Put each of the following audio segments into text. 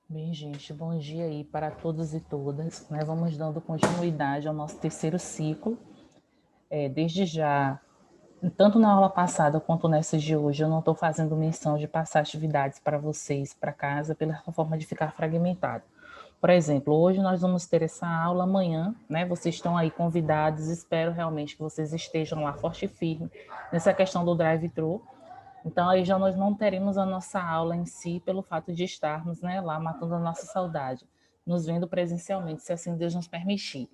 Bem, gente, bom dia aí para todos e todas. Né? Vamos dando continuidade ao nosso terceiro ciclo. Desde já, tanto na aula passada quanto nessa de hoje, eu não estou fazendo menção de passar atividades para vocês para casa pela forma de ficar fragmentado. Por exemplo, hoje nós vamos ter essa aula amanhã, né? Vocês estão aí convidados, espero realmente que vocês estejam lá forte e firme nessa questão do drive-thru. Então, aí já nós não teremos a nossa aula em si pelo fato de estarmos, né, lá matando a nossa saudade, nos vendo presencialmente, se assim Deus nos permitir.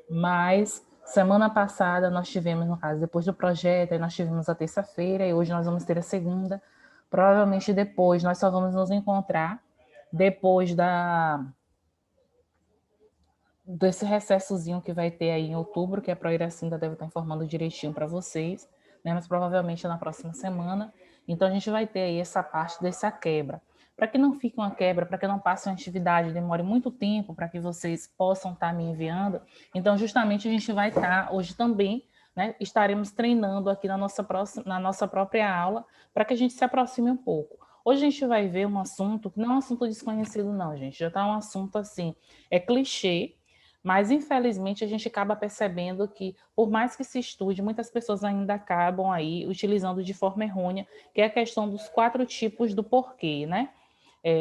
Mas semana passada nós tivemos, no caso, depois do projeto, aí nós tivemos a terça-feira e hoje nós vamos ter a segunda. Provavelmente depois nós só vamos nos encontrar depois desse recessozinho que vai ter aí em outubro, que a Proiracinda deve estar informando direitinho para vocês, né? Mas provavelmente na próxima semana. Então a gente vai ter aí essa parte dessa quebra. Para que não fique uma quebra, para que não passe uma atividade, demore muito tempo para que vocês possam estar me enviando. Então, justamente, a gente vai estar hoje também, né? Estaremos treinando aqui na nossa própria aula, para que a gente se aproxime um pouco. Hoje a gente vai ver um assunto que não é um assunto desconhecido, não, gente. Já está um assunto assim, é clichê, mas, infelizmente, a gente acaba percebendo que, por mais que se estude, muitas pessoas ainda acabam aí utilizando de forma errônea, que é a questão dos 4 tipos do porquê, né?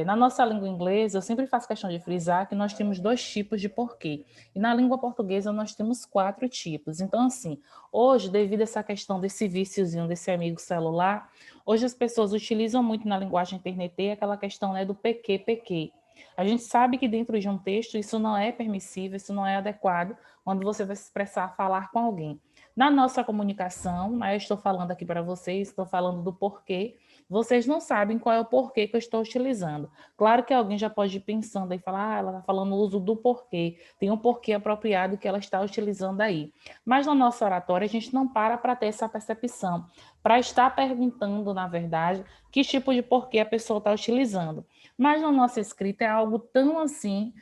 Na nossa língua inglesa, eu sempre faço questão de frisar que nós temos 2 tipos de porquê. E na língua portuguesa, nós temos 4 tipos. Então, assim, hoje, devido a essa questão desse viciozinho, desse amigo celular, hoje as pessoas utilizam muito na linguagem internet aquela questão, né, do PQ. A gente sabe que dentro de um texto isso não é permissível, isso não é adequado quando você vai se expressar, falar com alguém. Na nossa comunicação, né, eu estou falando aqui para vocês, estou falando do porquê, vocês não sabem qual é o porquê que eu estou utilizando. Claro que alguém já pode ir pensando e falar, ela está falando o uso do porquê, tem um porquê apropriado que ela está utilizando aí. Mas na nossa oratória, a gente não para ter essa percepção, para estar perguntando, na verdade, que tipo de porquê a pessoa está utilizando. Mas na nossa escrita é algo tão assim,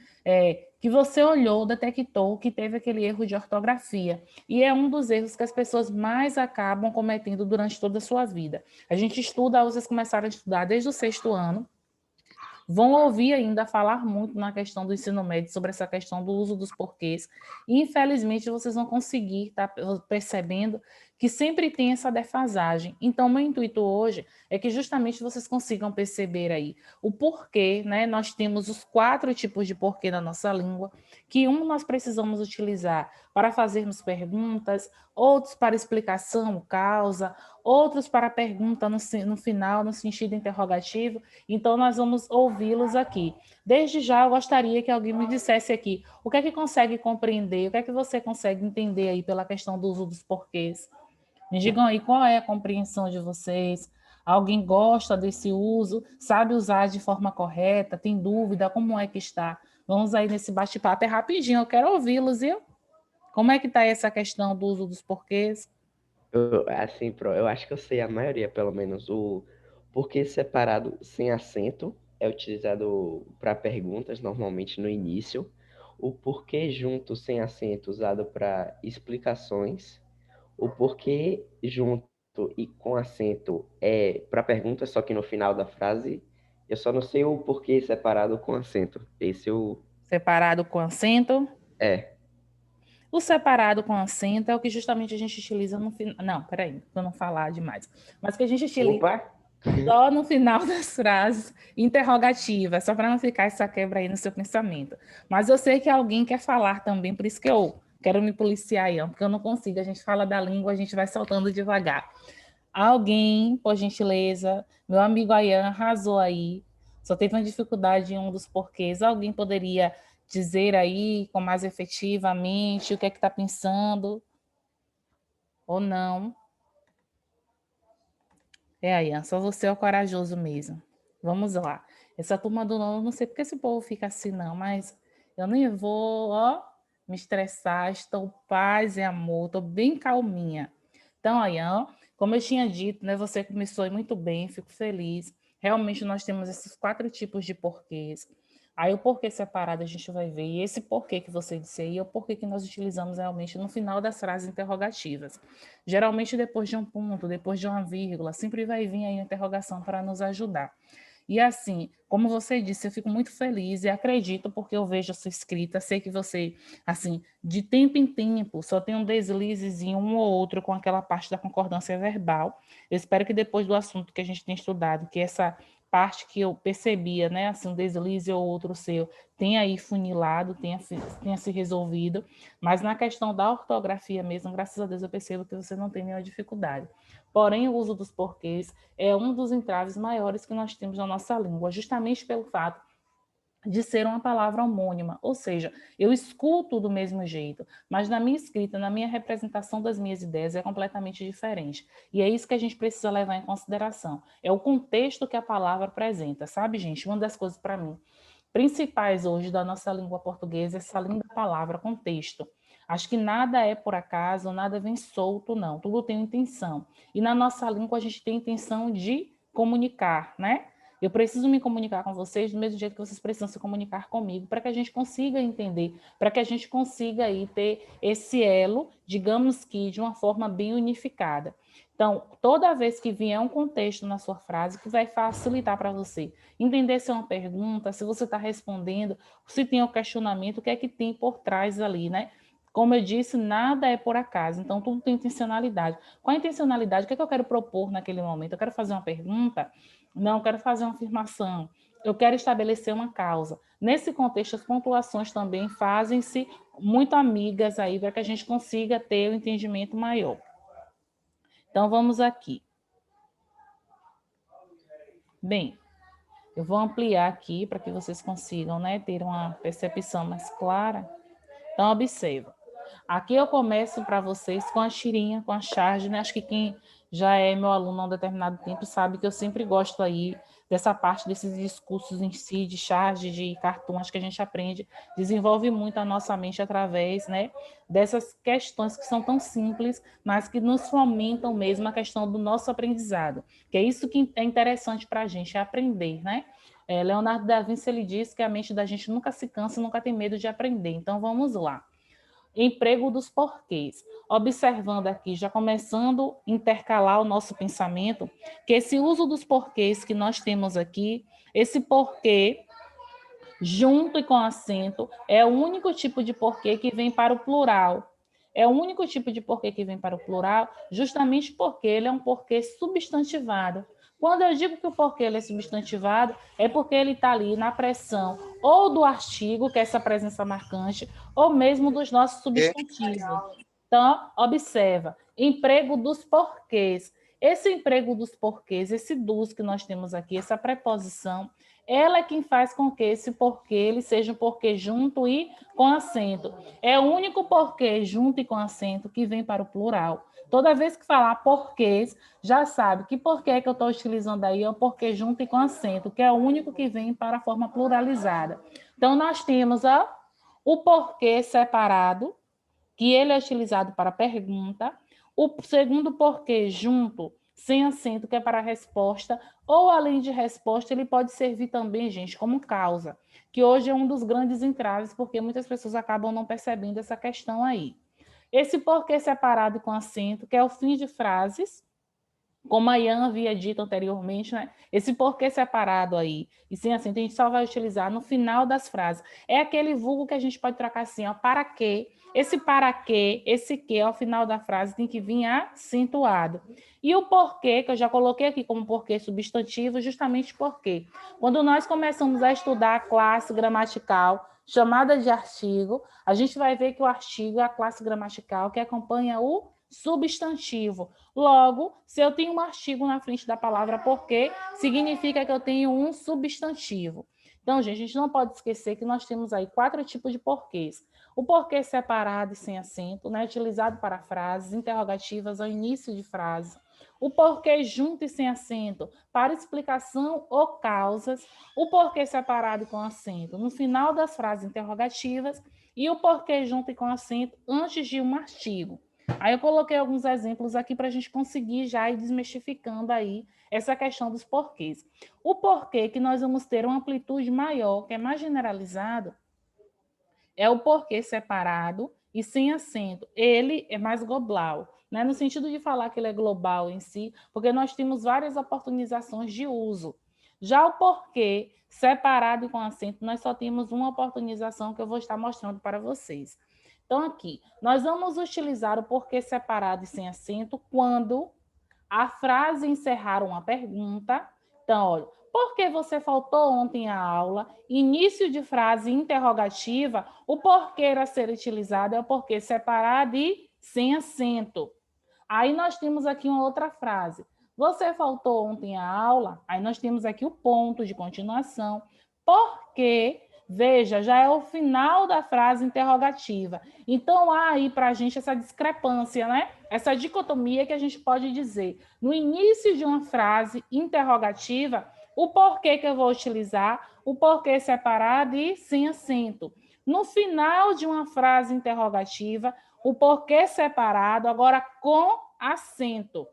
que você olhou, detectou que teve aquele erro de ortografia. E é um dos erros que as pessoas mais acabam cometendo durante toda a sua vida. A gente estuda, vocês começaram a estudar desde o sexto ano, vão ouvir ainda falar muito na questão do ensino médio sobre essa questão do uso dos porquês. E, infelizmente, vocês vão conseguir estar percebendo que sempre tem essa defasagem. Então, meu intuito hoje é que justamente vocês consigam perceber aí o porquê, né? Nós temos os 4 tipos de porquê na nossa língua, que um nós precisamos utilizar para fazermos perguntas, outros para explicação, causa, outros para pergunta no final, no sentido interrogativo. Então, nós vamos ouvi-los aqui. Desde já, eu gostaria que alguém me dissesse aqui o que é que consegue compreender, o que é que você consegue entender aí pela questão do uso dos porquês. Me digam aí qual é a compreensão de vocês. Alguém gosta desse uso, sabe usar de forma correta, tem dúvida, como é que está? Vamos aí nesse bate-papo, é rapidinho, eu quero ouvi-los, viu? Como é que está essa questão do uso dos porquês? Eu acho que eu sei a maioria, pelo menos. O porquê separado sem acento é utilizado para perguntas, normalmente no início. O porquê junto sem acento usado para explicações. O porquê junto e com acento é para perguntas, só que no final da frase. Eu só não sei o porquê separado com acento. Esse eu. Separado com acento? É. O separado com acento é o que justamente a gente utiliza no final. Não, peraí, para não falar demais. Mas que a gente utiliza Opa! só no final das frases interrogativas, só para não ficar essa quebra aí no seu pensamento. Mas eu sei que alguém quer falar também, por isso que eu quero me policiar aí, porque eu não consigo. A gente fala da língua, a gente vai soltando devagar. Alguém, por gentileza, meu amigo Ayan arrasou aí, só teve uma dificuldade em um dos porquês. Alguém poderia dizer aí com mais efetivamente o que é que está pensando ou não? Ayan, só você é o corajoso mesmo. Vamos lá. Essa turma do nono, não sei porque esse povo fica assim, não, mas eu nem vou, ó, me estressar. Estou paz e amor, estou bem calminha. Então, Ayan, como eu tinha dito, né, você começou aí muito bem, fico feliz. Realmente nós temos esses 4 tipos de porquês. Aí o porquê separado a gente vai ver. E esse porquê que você disse aí é o porquê que nós utilizamos realmente no final das frases interrogativas. Geralmente depois de um ponto, depois de uma vírgula, sempre vai vir aí uma interrogação para nos ajudar. E assim, como você disse, eu fico muito feliz e acredito porque eu vejo a sua escrita, sei que você, assim, de tempo em tempo, só tem um deslizezinho, um ou outro com aquela parte da concordância verbal. Eu espero que depois do assunto que a gente tem estudado, que essa parte que eu percebia, né, assim, um deslize ou outro seu, tenha aí funilado, tenha se resolvido, mas na questão da ortografia mesmo, graças a Deus eu percebo que você não tem nenhuma dificuldade. Porém, o uso dos porquês é um dos entraves maiores que nós temos na nossa língua, justamente pelo fato de ser uma palavra homônima, ou seja, eu escuto do mesmo jeito, mas na minha escrita, na minha representação das minhas ideias é completamente diferente. E é isso que a gente precisa levar em consideração. É o contexto que a palavra apresenta, sabe, gente? Uma das coisas para mim principais hoje da nossa língua portuguesa é essa linda palavra contexto. Acho que nada é por acaso, nada vem solto, não. Tudo tem intenção. E na nossa língua a gente tem intenção de comunicar, né? Eu preciso me comunicar com vocês do mesmo jeito que vocês precisam se comunicar comigo, para que a gente consiga entender, para que a gente consiga aí ter esse elo, digamos que de uma forma bem unificada. Então, toda vez que vier um contexto na sua frase, que vai facilitar para você entender se é uma pergunta, se você está respondendo, se tem um questionamento, o que é que tem por trás ali, né? Como eu disse, nada é por acaso, então tudo tem intencionalidade. Qual a intencionalidade? O que é que eu quero propor naquele momento? Eu quero fazer uma pergunta? Não, eu quero fazer uma afirmação. Eu quero estabelecer uma causa. Nesse contexto, as pontuações também fazem-se muito amigas aí para que a gente consiga ter um entendimento maior. Então, vamos aqui. Bem, eu vou ampliar aqui para que vocês consigam, né, ter uma percepção mais clara. Então, observa. Aqui eu começo para vocês com a tirinha, com a charge, né? Acho que quem já é meu aluno há um determinado tempo sabe que eu sempre gosto aí dessa parte desses discursos em si, de charge, de cartoon, acho que a gente aprende, desenvolve muito a nossa mente através, né, dessas questões que são tão simples, mas que nos fomentam mesmo a questão do nosso aprendizado, que é isso que é interessante para a gente, é aprender, né? Leonardo da Vinci, ele diz que a mente da gente nunca se cansa, nunca tem medo de aprender. Então, vamos lá. Emprego dos porquês. Observando aqui, já começando a intercalar o nosso pensamento, que esse uso dos porquês que nós temos aqui, esse porquê junto e com acento, é o único tipo de porquê que vem para o plural. É o único tipo de porquê que vem para o plural, justamente porque ele é um porquê substantivado. Quando eu digo que o porquê ele é substantivado, é porque ele está ali na pressão ou do artigo, que é essa presença marcante, ou mesmo dos nossos substantivos. Então, observa, emprego dos porquês. Esse emprego dos porquês, esse dos que nós temos aqui, essa preposição, ela é quem faz com que esse porquê ele seja um porquê junto e com acento. É o único porquê junto e com acento que vem para o plural. Toda vez que falar porquês, já sabe que porquê que eu estou utilizando aí é o porquê junto e com acento, que é o único que vem para a forma pluralizada. Então, nós temos o porquê separado, que ele é utilizado para pergunta, o segundo porquê junto, sem acento, que é para resposta, ou além de resposta, ele pode servir também, gente, como causa, que hoje é um dos grandes entraves, porque muitas pessoas acabam não percebendo essa questão aí. Esse porquê separado com acento, que é o fim de frases, como a Ian havia dito anteriormente, né? Esse porquê separado aí, e sem acento, a gente só vai utilizar no final das frases. É aquele vulgo que a gente pode trocar assim, ó, para quê? Esse para quê, esse que ao final da frase tem que vir acentuado. E o porquê, que eu já coloquei aqui como porquê substantivo, justamente porque quando nós começamos a estudar a classe gramatical chamada de artigo, a gente vai ver que o artigo é a classe gramatical que acompanha o substantivo. Logo, se eu tenho um artigo na frente da palavra porquê, significa que eu tenho um substantivo. Então, gente, a gente não pode esquecer que nós temos aí 4 tipos de porquês. O porquê separado e sem acento, né, utilizado para frases interrogativas ao início de frase. O porquê junto e sem acento, para explicação ou causas. O porquê separado e com acento, no final das frases interrogativas. E o porquê junto e com acento, antes de um artigo. Aí eu coloquei alguns exemplos aqui para a gente conseguir já ir desmistificando aí essa questão dos porquês. O porquê que nós vamos ter uma amplitude maior, que é mais generalizado, é o porquê separado e sem acento. Ele é mais global, né? No sentido de falar que ele é global em si, porque nós temos várias oportunizações de uso. Já o porquê, separado e com acento, nós só temos uma oportunização que eu vou estar mostrando para vocês. Então, aqui, nós vamos utilizar o porquê separado e sem acento quando a frase encerrar uma pergunta. Então, olha, por que você faltou ontem à aula? Início de frase interrogativa, o porquê a ser utilizado é o porquê separado e sem acento. Aí nós temos aqui uma outra frase. Você faltou ontem à aula? Aí nós temos aqui o ponto de continuação. Porque, veja, já é o final da frase interrogativa. Então há aí para a gente essa discrepância, né? Essa dicotomia que a gente pode dizer. No início de uma frase interrogativa, o porquê que eu vou utilizar, o porquê separado e sem acento. No final de uma frase interrogativa, o porquê separado, agora com acento.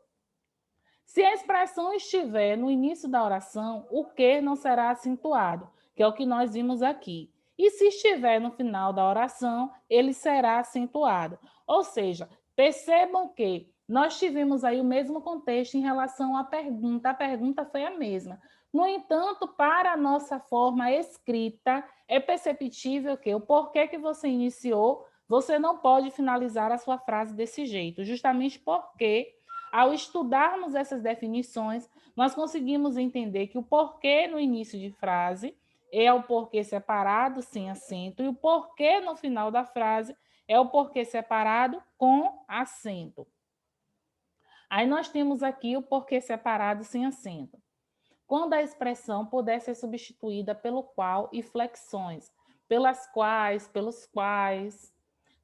Se a expressão estiver no início da oração, o que não será acentuado, que é o que nós vimos aqui. E se estiver no final da oração, ele será acentuado. Ou seja, percebam que nós tivemos aí o mesmo contexto em relação à pergunta. A pergunta foi a mesma. No entanto, para a nossa forma escrita, é perceptível que o porquê que você iniciou, você não pode finalizar a sua frase desse jeito, justamente porque ao estudarmos essas definições, nós conseguimos entender que o porquê no início de frase é o porquê separado sem acento e o porquê no final da frase é o porquê separado com acento. Aí nós temos aqui o porquê separado sem acento. Quando a expressão puder ser substituída pelo qual e flexões, pelas quais, pelos quais.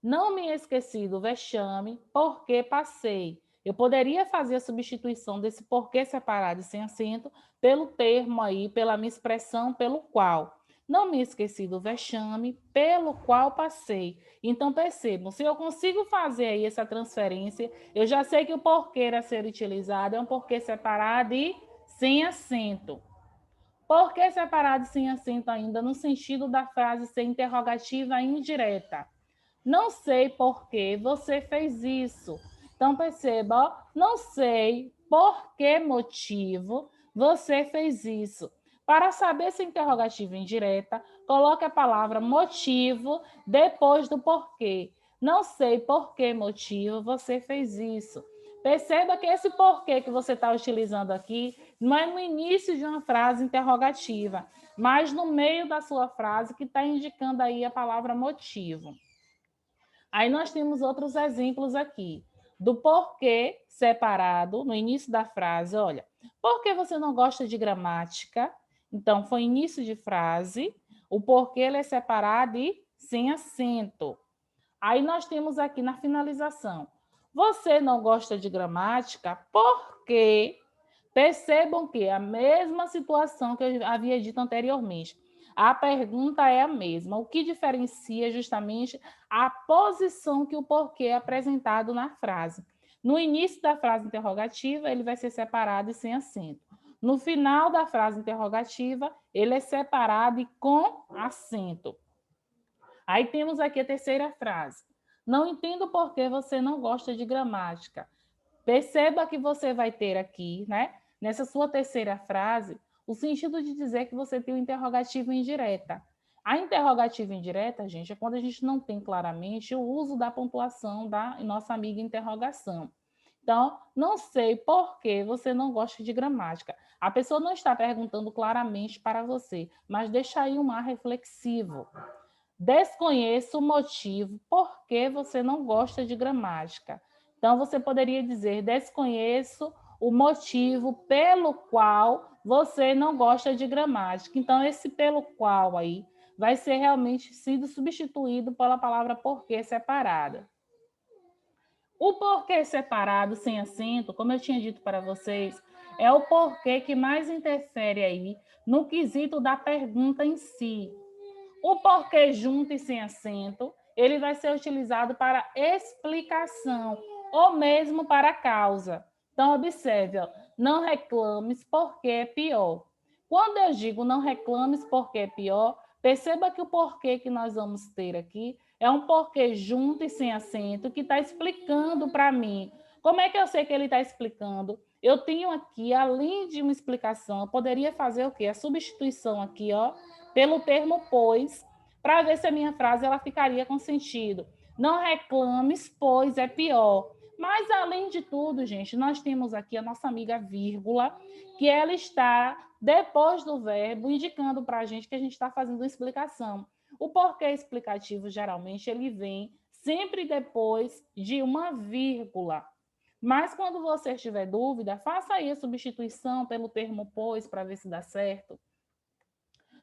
Não me esqueci do vexame, porque passei. Eu poderia fazer a substituição desse porquê separado e sem acento pelo termo aí, pela minha expressão, pelo qual. Não me esqueci do vexame, pelo qual passei. Então, percebam, se eu consigo fazer aí essa transferência, eu já sei que o porquê a ser utilizado é um porquê separado e sem acento. Porquê separado e sem acento ainda no sentido da frase ser interrogativa e indireta. Não sei por que você fez isso. Então, perceba, ó, não sei por que motivo você fez isso. Para saber se é interrogativa indireta, coloque a palavra motivo depois do porquê. Não sei por que motivo você fez isso. Perceba que esse porquê que você está utilizando aqui não é no início de uma frase interrogativa, mas no meio da sua frase que está indicando aí a palavra motivo. Aí nós temos outros exemplos aqui. Do porquê separado, no início da frase, olha, por que você não gosta de gramática? Então, foi início de frase, o porquê ele é separado e sem acento. Aí nós temos aqui na finalização, você não gosta de gramática porque percebam que é a mesma situação que eu havia dito anteriormente. A pergunta é a mesma. O que diferencia justamente a posição que o porquê é apresentado na frase. No início da frase interrogativa, ele vai ser separado e sem acento. No final da frase interrogativa, ele é separado e com acento. Aí temos aqui a terceira frase. Não entendo por que você não gosta de gramática. Perceba que você vai ter aqui, né, nessa sua terceira frase, o sentido de dizer que você tem um interrogativo indireta. A interrogativa indireta, gente, é quando a gente não tem claramente o uso da pontuação da nossa amiga interrogação. Então, não sei por que você não gosta de gramática. A pessoa não está perguntando claramente para você, mas deixa aí um ar reflexivo. Desconheço o motivo por que você não gosta de gramática. Então, você poderia dizer: desconheço o motivo pelo qual você não gosta de gramática. Então, esse pelo qual aí vai ser realmente sido substituído pela palavra porquê separada. O porquê separado, sem acento, como eu tinha dito para vocês, é o porquê que mais interfere aí no quesito da pergunta em si. O porquê junto e sem acento, ele vai ser utilizado para explicação ou mesmo para causa. Então, observe, ó, não reclames porque é pior. Quando eu digo não reclames porque é pior, perceba que o porquê que nós vamos ter aqui é um porquê junto e sem acento que está explicando para mim. Como é que eu sei que ele está explicando? eu tenho aqui, além de uma explicação, eu poderia fazer o quê? A substituição aqui, ó, pelo termo pois, para ver se a minha frase ela ficaria com sentido. Não reclames, pois é pior. Mas, além de tudo, gente, nós temos aqui a nossa amiga vírgula, que ela está depois do verbo, indicando para a gente que a gente está fazendo uma explicação. O porquê explicativo, geralmente, ele vem sempre depois de uma vírgula. Mas quando você tiver dúvida, faça aí a substituição pelo termo pois para ver se dá certo.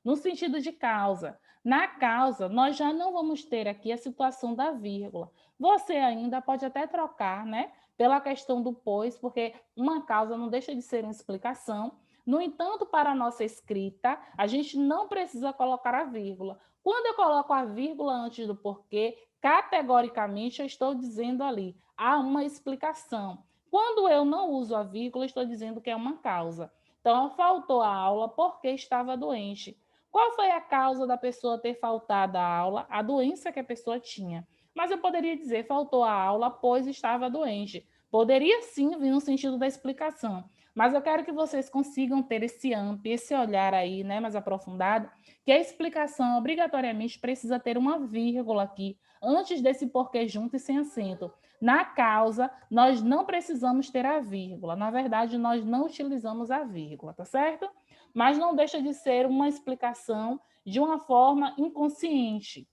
No sentido de causa. Na causa, nós já não vamos ter aqui a situação da vírgula. Você ainda pode até trocar, né? Pela questão do pois, porque uma causa não deixa de ser uma explicação. No entanto, para a nossa escrita, a gente não precisa colocar a vírgula. Quando eu coloco a vírgula antes do porquê, categoricamente eu estou dizendo ali, há uma explicação. Quando eu não uso a vírgula, estou dizendo que é uma causa. Então, faltou a aula porque estava doente. Qual foi a causa da pessoa ter faltado a aula? A doença que a pessoa tinha. Mas eu poderia dizer, faltou a aula pois estava doente. Poderia sim vir no sentido da explicação. Mas eu quero que vocês consigam ter esse amplo, esse olhar aí, né, mais aprofundado, que a explicação obrigatoriamente precisa ter uma vírgula aqui, antes desse porquê junto e sem acento. Na causa, nós não precisamos ter a vírgula. Na verdade, nós não utilizamos a vírgula, tá certo? Mas não deixa de ser uma explicação de uma forma inconsciente.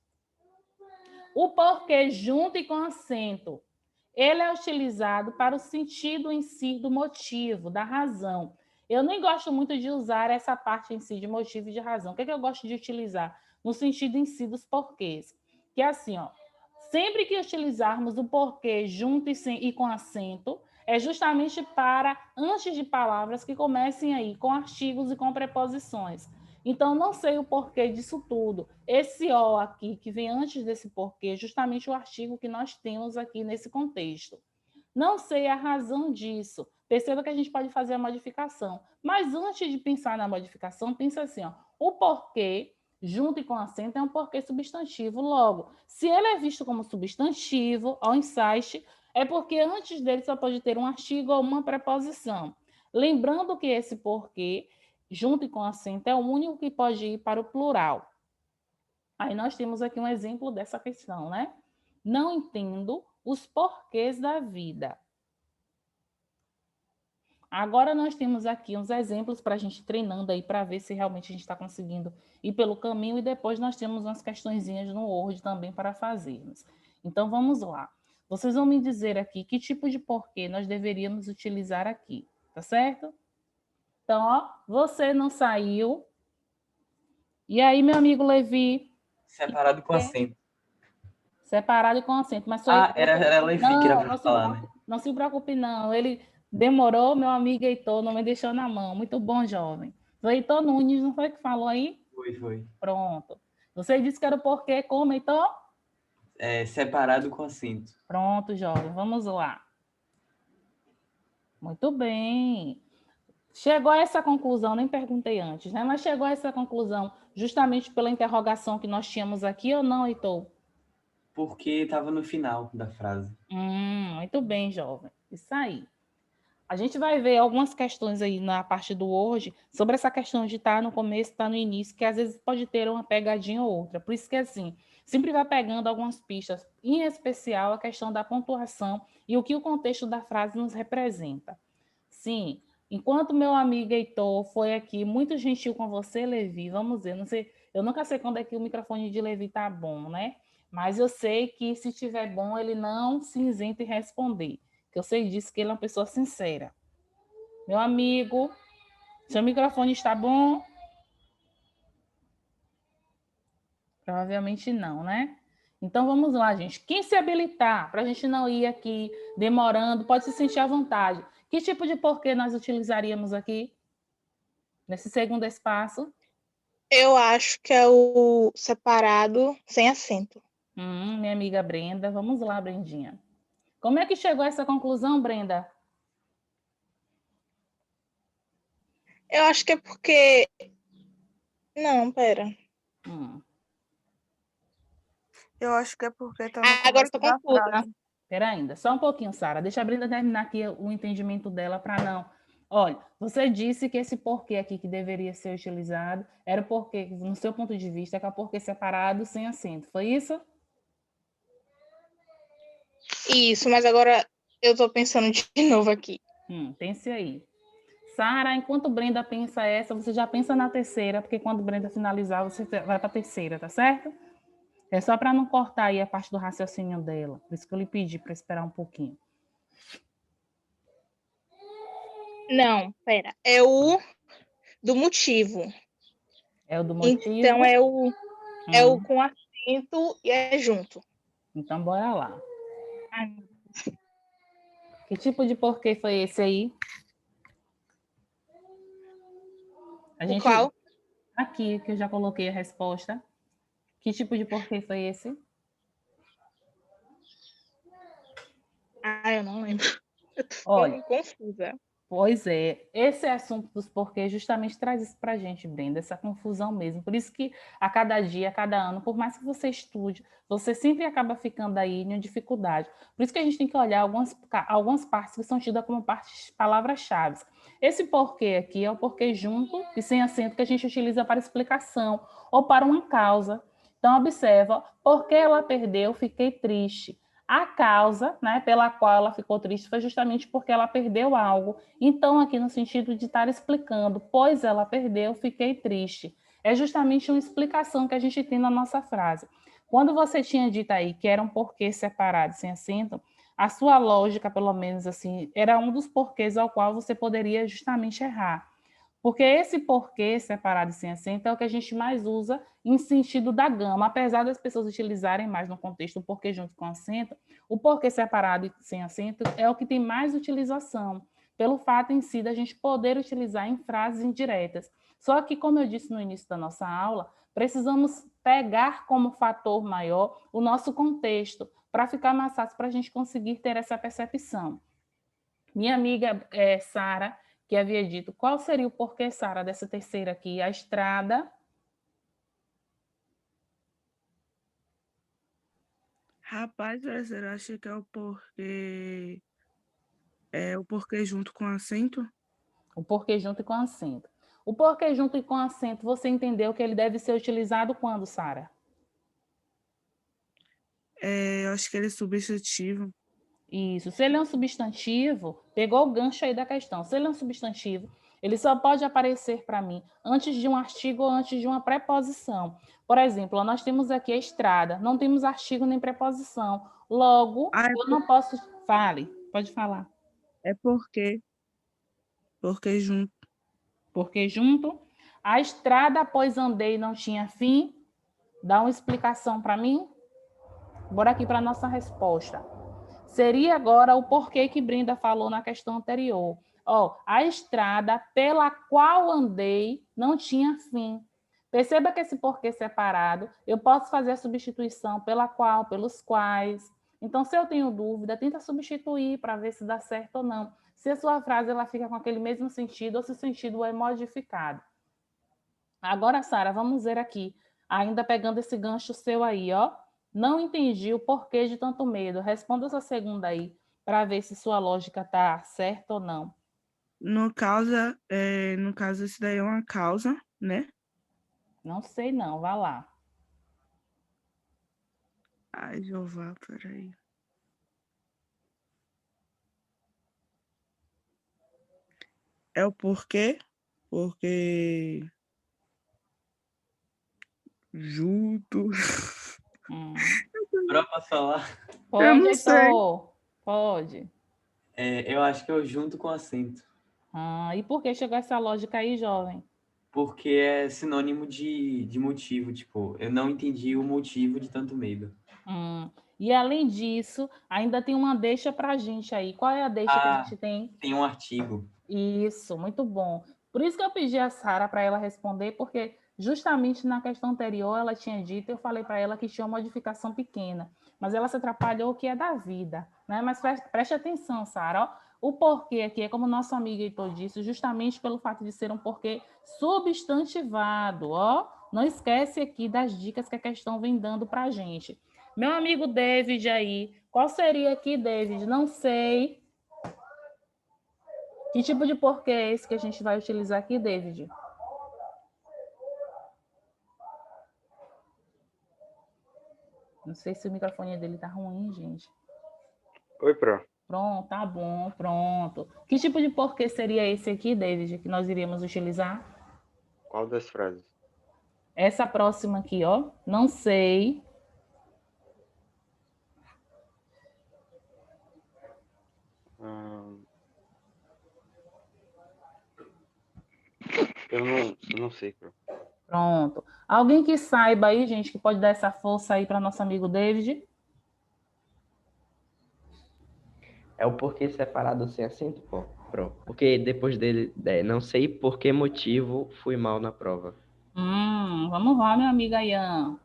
O porquê junto e com acento, ele é utilizado para o sentido em si do motivo, da razão. Eu nem gosto muito de usar essa parte em si de motivo e de razão. O que é que eu gosto de utilizar? No sentido em si dos porquês. Que é assim, ó, sempre que utilizarmos o porquê junto e com acento, é justamente para antes de palavras que comecem aí com artigos e com preposições. Então, não sei o porquê disso tudo. Esse O aqui, que vem antes desse porquê, é justamente o artigo que nós temos aqui nesse contexto. Não sei a razão disso. Perceba que a gente pode fazer a modificação. Mas antes de pensar na modificação, pensa assim, ó, o porquê, junto e com acento, é um porquê substantivo. Logo, se ele é visto como substantivo, ao insight, é porque antes dele só pode ter um artigo ou uma preposição. Lembrando que esse porquê junto e com acento, é o único que pode ir para o plural. Aí nós temos aqui um exemplo dessa questão, né? Não entendo os porquês da vida. Agora nós temos aqui uns exemplos para a gente treinando aí para ver se realmente a gente está conseguindo ir pelo caminho e depois nós temos umas questõezinhas no Word também para fazermos. Então vamos lá. Vocês vão me dizer aqui que tipo de porquê nós deveríamos utilizar aqui, tá certo? Então, ó, você não saiu. E aí, meu amigo Levi? Separado com acento. Separado e com acento. Mas Ah, era Levi que era não, para falar, né? não se preocupe, não. Ele demorou, meu amigo Heitor não me deixou na mão. Muito bom, jovem. O Heitor Nunes, não foi que falou aí? Foi. Pronto. Você disse que era o porquê como, Heitor? Separado com acento. Pronto, jovem. Vamos lá. Muito bem. Chegou a essa conclusão, nem perguntei antes, né? Mas chegou a essa conclusão justamente pela interrogação que nós tínhamos aqui ou não, Heitor? Porque estava no final da frase. Muito bem, jovem. Isso aí. A gente vai ver algumas questões aí na parte do hoje sobre essa questão de estar no começo, estar no início, que às vezes pode ter uma pegadinha ou outra. Por isso que, assim, sempre vai pegando algumas pistas, em especial a questão da pontuação e o que o contexto da frase nos representa. Sim, enquanto meu amigo Heitor foi aqui muito gentil com você, Levi, vamos ver, não sei, eu nunca sei quando é que o microfone de Levi tá bom, né? Mas eu sei que se estiver bom, ele não se isenta em responder, que eu sei disso, que ele é uma pessoa sincera. Meu amigo, seu microfone está bom? Provavelmente não, né? Então vamos lá, gente. Quem se habilitar, para a gente não ir aqui demorando, pode se sentir à vontade. Que tipo de porquê nós utilizaríamos aqui, nesse segundo espaço? Eu acho que é o separado sem acento. Minha amiga Brenda. Vamos lá, Brendinha. Como é que chegou a essa conclusão, Brenda? Eu acho que é porque... Não, pera. Eu acho que é porque tá no Agora eu tô começo da confusa. frase. Espera ainda, só um pouquinho, Sara. Deixa a Brenda terminar aqui o entendimento dela para não Olha, você disse que esse porquê aqui que deveria ser utilizado era o porquê, no seu ponto de vista, que é o porquê separado sem acento. Foi isso? Isso, mas agora eu tô pensando de novo aqui. Pense aí. Sara, enquanto Brenda pensa essa, você já pensa na terceira, porque quando Brenda finalizar, você vai para a terceira, tá certo? É só para não cortar aí a parte do raciocínio dela. Por isso que eu lhe pedi para esperar um pouquinho. Não, pera. É o do motivo. É o do Então motivo? é o com acento e é junto. Então, bora lá. Ai, Que tipo de porquê foi esse aí? A o gente, qual? aqui, que eu já coloquei a resposta. Que tipo de porquê foi esse? Ah, eu não lembro. Eu tô Olha, ficando confusa. pois é, esse assunto dos porquês justamente traz isso para a gente, Brenda, essa confusão mesmo. Por isso que a cada dia, a cada ano, por mais que você estude, você sempre acaba ficando aí em uma dificuldade. Por isso que a gente tem que olhar algumas partes que são tidas como partes, palavras-chave. Esse porquê aqui é o porquê junto e sem acento que a gente utiliza para explicação ou para uma causa. Então, observa, porque ela perdeu, fiquei triste. A causa, né, pela qual ela ficou triste foi justamente porque ela perdeu algo. Então, aqui no sentido de estar explicando, pois ela perdeu, fiquei triste. É justamente uma explicação que a gente tem na nossa frase. Quando você tinha dito aí que era um porquê separado, sem acento, a sua lógica, pelo menos assim, era um dos porquês ao qual você poderia justamente errar. Porque esse porquê separado e sem acento é o que a gente mais usa em sentido da gama. Apesar das pessoas utilizarem mais no contexto o porquê junto com acento, o porquê separado e sem acento é o que tem mais utilização, pelo fato em si da gente poder utilizar em frases indiretas. Só que, como eu disse no início da nossa aula, precisamos pegar como fator maior o nosso contexto, para ficar mais fácil para a gente conseguir ter essa percepção. Minha amiga Sara, que havia dito, qual seria o porquê, Sara, dessa terceira aqui? A estrada. Rapaz, professor, eu acho que é o porquê. É o porquê junto com acento. O porquê junto e com acento. O porquê junto e com acento, você entendeu que ele deve ser utilizado quando, Sara? Eu acho que ele é substantivo. Isso. Se ele é um substantivo, pegou o gancho aí da questão. Se ele é um substantivo, ele só pode aparecer para mim antes de um artigo ou antes de uma preposição. Por exemplo, nós temos aqui a estrada, não temos artigo nem preposição. Logo, Ah, eu não posso. Fale, pode falar. é porque. Porque junto. Porque junto, a estrada, pois andei, não tinha fim. Dá uma explicação para mim? Bora aqui para a nossa resposta. Seria agora o porquê que Brenda falou na questão anterior. A estrada pela qual andei não tinha fim. Perceba que esse porquê separado, eu posso fazer a substituição pela qual, pelos quais. Então, se eu tenho dúvida, tenta substituir para ver se dá certo ou não. Se a sua frase ela fica com aquele mesmo sentido ou se o sentido é modificado. Agora, Sara, vamos ver aqui, ainda pegando esse gancho seu aí, ó. Não entendi o porquê de tanto medo. Responda essa segunda aí, para ver se sua lógica tá certa ou não. No caso, esse daí é uma causa, né? Não sei não, vá lá. Ai, Jeová, peraí. É o porquê? Porque junto. Posso falar? Eu Pode, não sei. Heitor. Pode. Eu acho que eu junto com acento. E por que chegou essa lógica aí, jovem? Porque é sinônimo de motivo. Tipo, eu não entendi o motivo de tanto medo. E além disso, ainda tem uma deixa para a gente aí. Qual é a deixa que a gente tem? Tem um artigo. Isso, muito bom. Por isso que eu pedi a Sara para ela responder, porque justamente na questão anterior ela tinha dito, eu falei para ela que tinha uma modificação pequena, mas ela se atrapalhou, que é da vida, né? Mas preste atenção, Sara, o porquê aqui é como nosso amigo Heitor disse, justamente pelo fato de ser um porquê substantivado, ó. Não esquece aqui das dicas que a questão vem dando para a gente. Meu amigo David aí, qual seria aqui, David? Não sei. Que tipo de porquê é esse que a gente vai utilizar aqui, David? Não sei se o microfone dele tá ruim, gente. Oi, Pro. Pronto, tá bom, pronto. Que tipo de porquê seria esse aqui, David, que nós iríamos utilizar? Qual das frases? Essa próxima aqui, ó. Não sei. Eu não sei, Pro. Pronto. Alguém que saiba aí, gente, que pode dar essa força aí para nosso amigo David? É o porquê separado sem acento, pô. Porque depois dele, não sei por que motivo fui mal na prova. Vamos lá, meu amigo Ayan.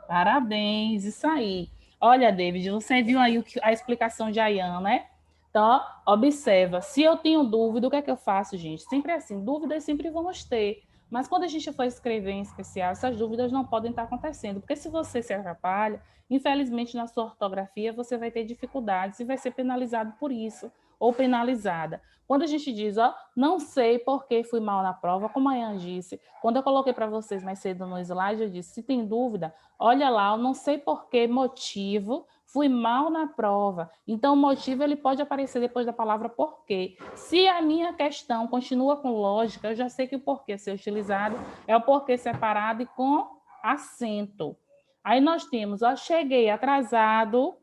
Parabéns, isso aí. Olha, David, você viu aí a explicação de Ayan, né? Então, observa. Se eu tenho dúvida, o que é que eu faço, gente? Sempre é assim, dúvidas sempre vamos ter. Mas quando a gente for escrever em especial, essas dúvidas não podem estar acontecendo. Porque se você se atrapalha, infelizmente na sua ortografia você vai ter dificuldades e vai ser penalizado por isso, ou penalizada. Quando a gente diz, ó, não sei por que fui mal na prova, como a Ayan disse, quando eu coloquei para vocês mais cedo no slide, eu disse, se tem dúvida, olha lá, eu não sei por que motivo fui mal na prova. Então, o motivo ele pode aparecer depois da palavra porquê. Se a minha questão continua com lógica, eu já sei que o porquê a ser utilizado é o porquê separado e com acento. Aí nós temos, ó, cheguei atrasado.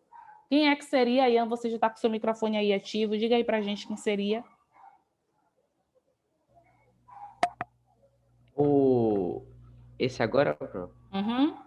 Quem é que seria, Ian? Você já está com o seu microfone aí ativo. Diga aí para a gente quem seria. Esse agora, Pro? Uhum.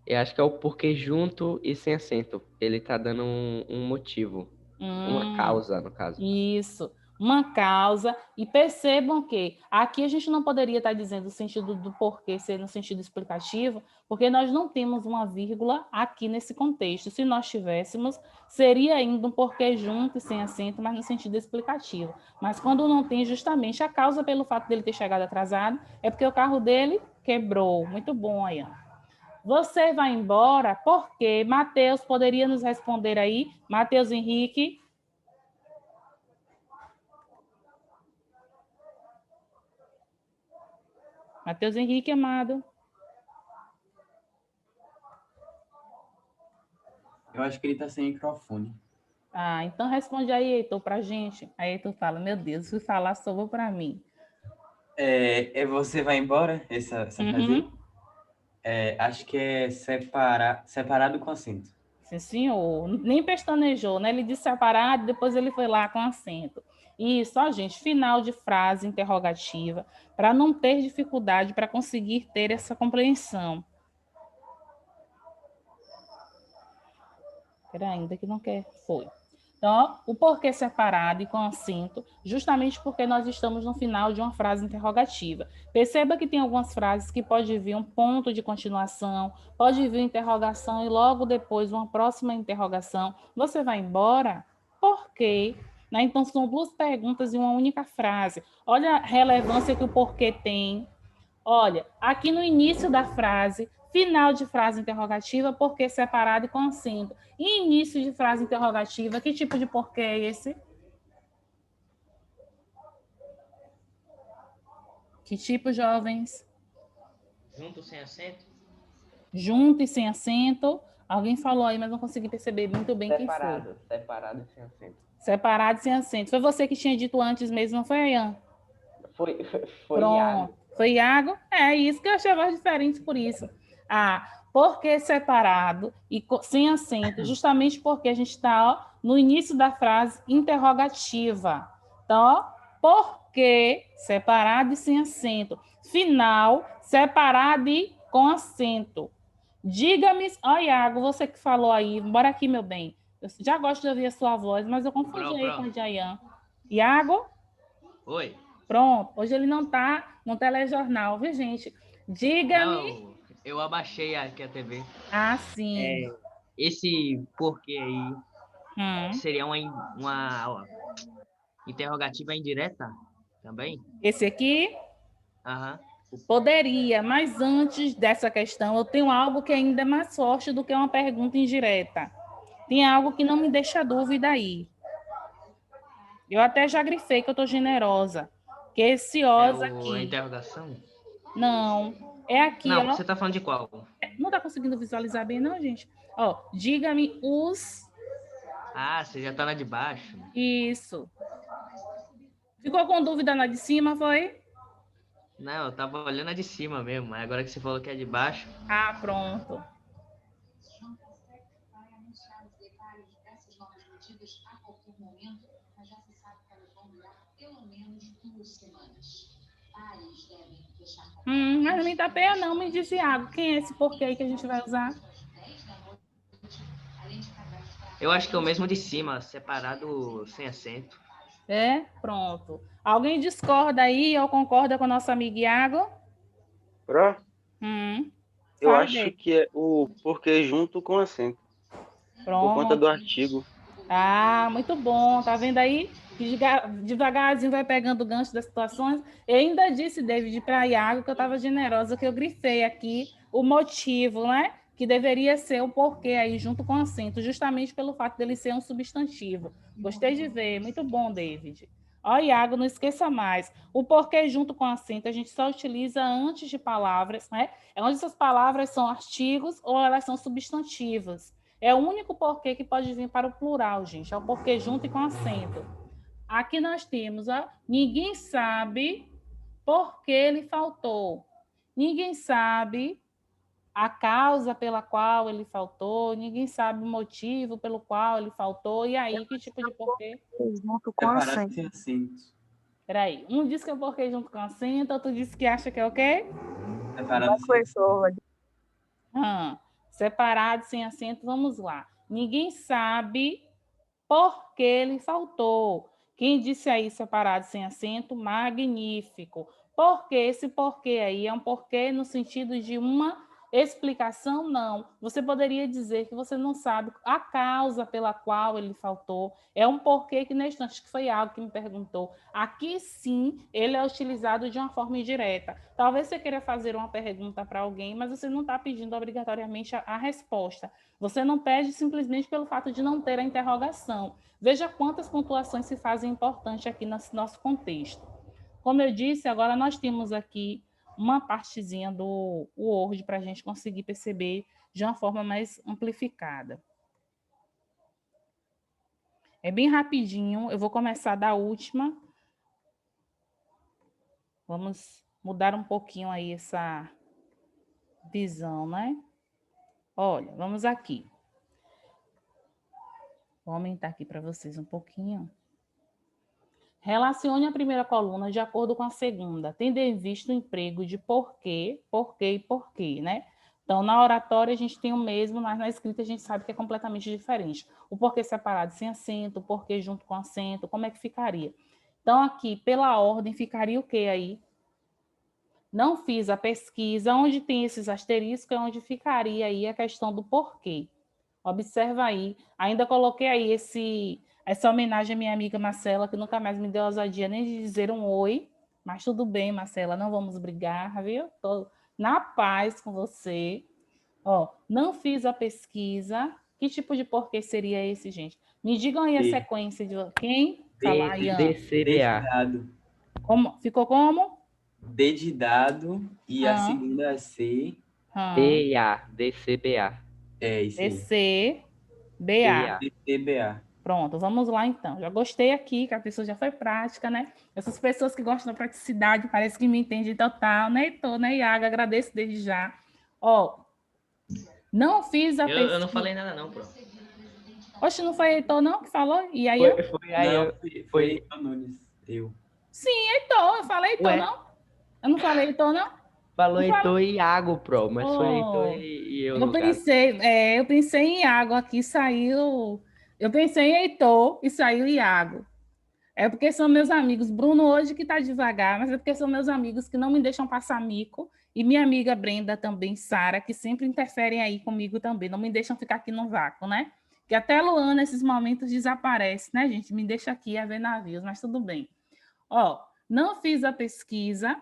Eu acho que é o porquê junto e sem acento. Ele tá dando um motivo. Uma causa, no caso. Isso, uma causa. E percebam que aqui a gente não poderia estar dizendo o sentido do porquê ser no sentido explicativo, porque nós não temos uma vírgula aqui nesse contexto. Se nós tivéssemos, seria ainda um porquê junto e sem acento, mas no sentido explicativo. Mas quando não tem, justamente a causa pelo fato dele ter chegado atrasado é porque o carro dele quebrou. Muito bom, Ayan. Você vai embora porque Matheus poderia nos responder aí. Matheus Henrique. Matheus Henrique, amado. Eu acho que ele está sem microfone. Ah, então responde aí, Heitor, para a gente. Aí Heitor fala, meu Deus, se falar, sobrou para mim. Você vai embora? Essa frase? Acho que é separado com acento. Sim, senhor. Nem pestanejou, né? Ele disse separado, depois ele foi lá com acento. Isso, ó, gente, final de frase interrogativa, para não ter dificuldade para conseguir ter essa compreensão. Espera ainda que não quer. Foi. Então, ó, o porquê separado e com acento, justamente porque nós estamos no final de uma frase interrogativa. Perceba que tem algumas frases que pode vir um ponto de continuação, pode vir interrogação e logo depois uma próxima interrogação. Você vai embora? Por quê? Né? Então, são duas perguntas em uma única frase. Olha a relevância que o porquê tem. Olha, aqui no início da frase, final de frase interrogativa, porquê separado e com acento. E início de frase interrogativa, que tipo de porquê é esse? Que tipo, jovens? Junto sem acento? Junto e sem acento. Alguém falou aí, mas não consegui perceber muito bem quem foi. Separado e sem acento. Separado e sem acento. Foi você que tinha dito antes mesmo, não foi, Ayan? Foi Pronto. Iago. Foi Iago? É isso que eu achei voz diferente por isso. Porque separado e sem acento, justamente porque a gente está no início da frase interrogativa. Então, ó, por que separado e sem acento? Final, separado e com acento. Diga-me, ó, Iago, você que falou aí, bora aqui, meu bem. Eu já gosto de ouvir a sua voz, mas eu confundi aí com a de Ayan. Iago? Oi. Pronto, hoje ele não está no telejornal, viu, gente? Diga-me. Não, eu abaixei aqui a TV. Ah, sim. Esse porquê aí seria uma interrogativa indireta também? Esse aqui? Aham. Poderia, mas antes dessa questão, eu tenho algo que ainda é mais forte do que uma pergunta indireta. Tem algo que não me deixa dúvida aí. Eu até já grifei que eu tô generosa. Que esse os A aqui. interrogação? Não. É aqui, Não, ó. você tá falando de qual? Não tá conseguindo visualizar bem, não, gente? Ó, diga-me os... Ah, você já tá na de baixo. Isso. Ficou com dúvida na de cima, foi? Não, eu tava olhando a de cima mesmo, mas agora que você falou que é de baixo. Ah, pronto. Mas não me dá pé, não. Me diz, Iago, quem é esse porquê aí que a gente vai usar? Eu acho que é o mesmo de cima, separado sem acento. É? Pronto. Alguém discorda aí ou concorda com o nosso amigo Iago? Pro, eu Fala, acho David. que é o porquê junto com acento. Por conta Pronto. do artigo. Ah, muito bom. Tá vendo aí? Que devagarzinho vai pegando o gancho das situações. Eu ainda disse, David, para Iago, que eu estava generosa, que eu grifei aqui o motivo, né? Que deveria ser o porquê aí, junto com acento, justamente pelo fato dele ser um substantivo. Gostei de ver. Muito bom, David. Ó, Iago, não esqueça mais. O porquê junto com acento a gente só utiliza antes de palavras, né? É onde essas palavras são artigos ou elas são substantivos. É o único porquê que pode vir para o plural, gente. É o porquê junto e com acento. Aqui nós temos, ó, ninguém sabe por que ele faltou. Ninguém sabe a causa pela qual ele faltou, ninguém sabe o motivo pelo qual ele faltou. E aí, que tipo de porquê? Junto com Separado acento. sem acento. Peraí, um diz que é o porquê junto com acento, outro diz que acha que é o quê? Separado sem acento. Separado, sem acento, vamos lá. Ninguém sabe por que ele faltou. Quem disse aí separado, sem acento, magnífico. Porque esse porquê aí é um porquê no sentido de uma explicação, não. Você poderia dizer que você não sabe a causa pela qual ele faltou. É um porquê que, neste instante, que foi algo que me perguntou. Aqui, sim, ele é utilizado de uma forma indireta. Talvez você queira fazer uma pergunta para alguém, mas você não está pedindo obrigatoriamente a resposta. Você não pede simplesmente pelo fato de não ter a interrogação. Veja quantas pontuações se fazem importantes aqui no nosso contexto. Como eu disse, agora nós temos aqui uma partezinha do Word para a gente conseguir perceber de uma forma mais amplificada. É bem rapidinho, eu vou começar da última. Vamos mudar um pouquinho aí essa visão, né? Olha, vamos aqui. Vou aumentar aqui para vocês um pouquinho. Relacione a primeira coluna de acordo com a segunda, tendo em vista o emprego de porquê, porquê e porquê, né? Então, na oratória a gente tem o mesmo, mas na escrita a gente sabe que é completamente diferente. O porquê separado sem acento, o porquê junto com acento, como é que ficaria? Então, aqui, pela ordem, ficaria o quê aí? Não fiz a pesquisa, onde tem esses asteriscos, é onde ficaria aí a questão do porquê. Observa aí. Ainda coloquei aí essa homenagem à minha amiga Marcela, que nunca mais me deu ousadia nem de dizer um oi. Mas tudo bem, Marcela, não vamos brigar, viu? Estou na paz com você. Ó, não fiz a pesquisa. Que tipo de porquê seria esse, gente? Me digam aí a sequência de quem? Falar, Ian. DCBA. Como? Ficou como? D de dado e a segunda é C. DA, DCBA. É isso aí. DCBA. DCBA. Pronto, vamos lá então. Já gostei aqui, que a pessoa já foi prática, né? Essas pessoas que gostam da praticidade, parece que me entendem total, né, Heitor, né, Iago? Agradeço desde já. Ó, não fiz a pesquisa. Eu não falei nada não, Pro. Oxe, não foi Heitor não que falou? E aí Foi Heitor Nunes, eu. Sim, Heitor, eu falei Heitor, não? Eu não falei Heitor, não? Falou Heitor e Iago, Pro, mas foi Heitor e eu. Eu pensei em Iago aqui, saiu. Eu pensei em Heitor e saiu Iago. É porque são meus amigos. Bruno hoje que está devagar, mas é porque são meus amigos que não me deixam passar mico. E minha amiga Brenda também, Sara, que sempre interferem aí comigo também. Não me deixam ficar aqui no vácuo, né? Que até Luana, nesses momentos, desaparece, né, gente? Me deixa aqui a ver navios, mas tudo bem. Ó, não fiz a pesquisa.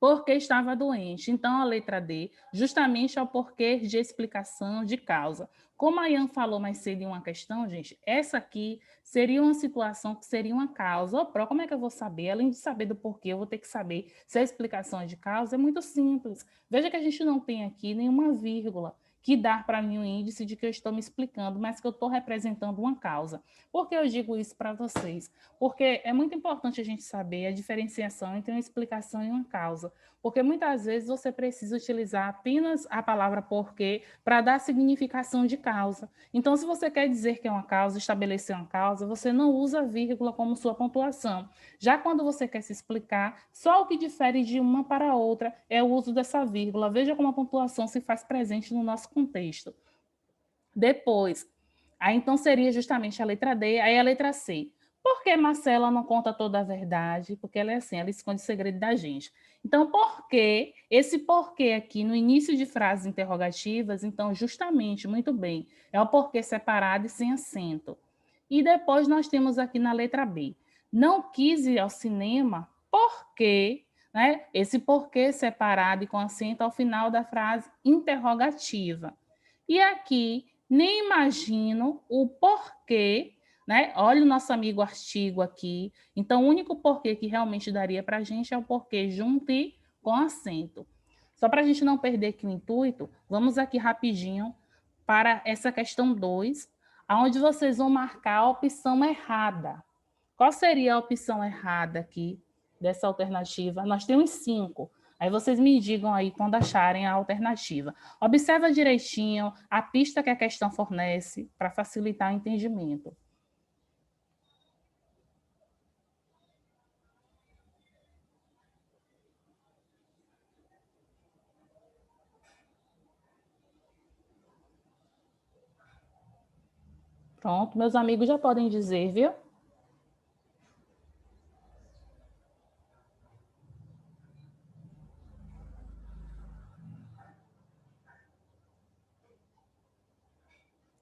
porque estava doente. Então, a letra D, justamente é o porquê de explicação de causa. Como a Ian falou mais cedo em uma questão, gente, essa aqui seria uma situação que seria uma causa. Como é que eu vou saber? Além de saber do porquê, eu vou ter que saber se a explicação é de causa. É muito simples. Veja que a gente não tem aqui nenhuma vírgula que dá para mim o índice de que eu estou me explicando, mas que eu estou representando uma causa. Por que eu digo isso para vocês? Porque é muito importante a gente saber a diferenciação entre uma explicação e uma causa, porque muitas vezes você precisa utilizar apenas a palavra porquê para dar significação de causa. Então, se você quer dizer que é uma causa, estabelecer uma causa, você não usa vírgula como sua pontuação. Já quando você quer se explicar, só o que difere de uma para outra é o uso dessa vírgula. Veja como a pontuação se faz presente no nosso contexto. Depois, aí então seria justamente a letra D, aí a letra C. Por que Marcela não conta toda a verdade? Porque ela é assim, ela esconde o segredo da gente. Então, por que esse porquê aqui no início de frases interrogativas? Então, justamente, muito bem, é o porquê separado e sem acento. E depois nós temos aqui na letra B. Não quis ir ao cinema porque, né? Esse porquê separado e com acento ao final da frase interrogativa. E aqui, nem imagino o porquê, né? Olha o nosso amigo artigo aqui. Então, o único porquê que realmente daria para a gente é o porquê junto e com acento. Só para a gente não perder aqui o intuito, vamos aqui rapidinho para essa questão 2, onde vocês vão marcar a opção errada. Qual seria a opção errada aqui dessa alternativa? Nós temos 5. Aí vocês me digam aí quando acharem a alternativa. Observa direitinho a pista que a questão fornece para facilitar o entendimento. Pronto, meus amigos já podem dizer, viu?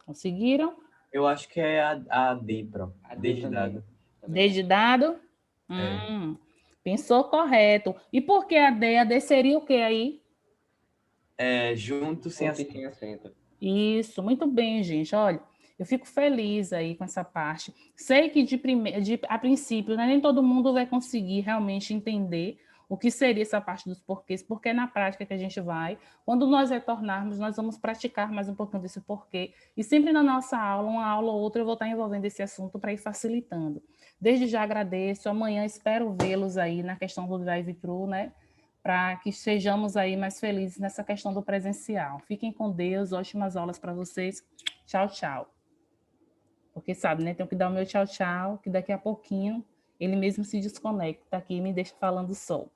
Conseguiram? Eu acho que é a D, Pro. A D D de também. dado. D de dado? É. Pensou correto. E por que a D? A D seria o que aí? Junto sem Ponto e acento. sem acento. Isso, muito bem, gente. Olha, eu fico feliz aí com essa parte. Sei que a princípio, né, nem todo mundo vai conseguir realmente entender o que seria essa parte dos porquês, porque é na prática que a gente vai. Quando nós retornarmos, nós vamos praticar mais um pouquinho desse porquê. E sempre na nossa aula, uma aula ou outra, eu vou estar envolvendo esse assunto para ir facilitando. Desde já agradeço. Amanhã espero vê-los aí na questão do drive-thru, né? Para que sejamos aí mais felizes nessa questão do presencial. Fiquem com Deus, ótimas aulas para vocês. Tchau, tchau. Porque sabe, né? Tenho que dar o meu tchau, tchau, que daqui a pouquinho ele mesmo se desconecta aqui e me deixa falando só.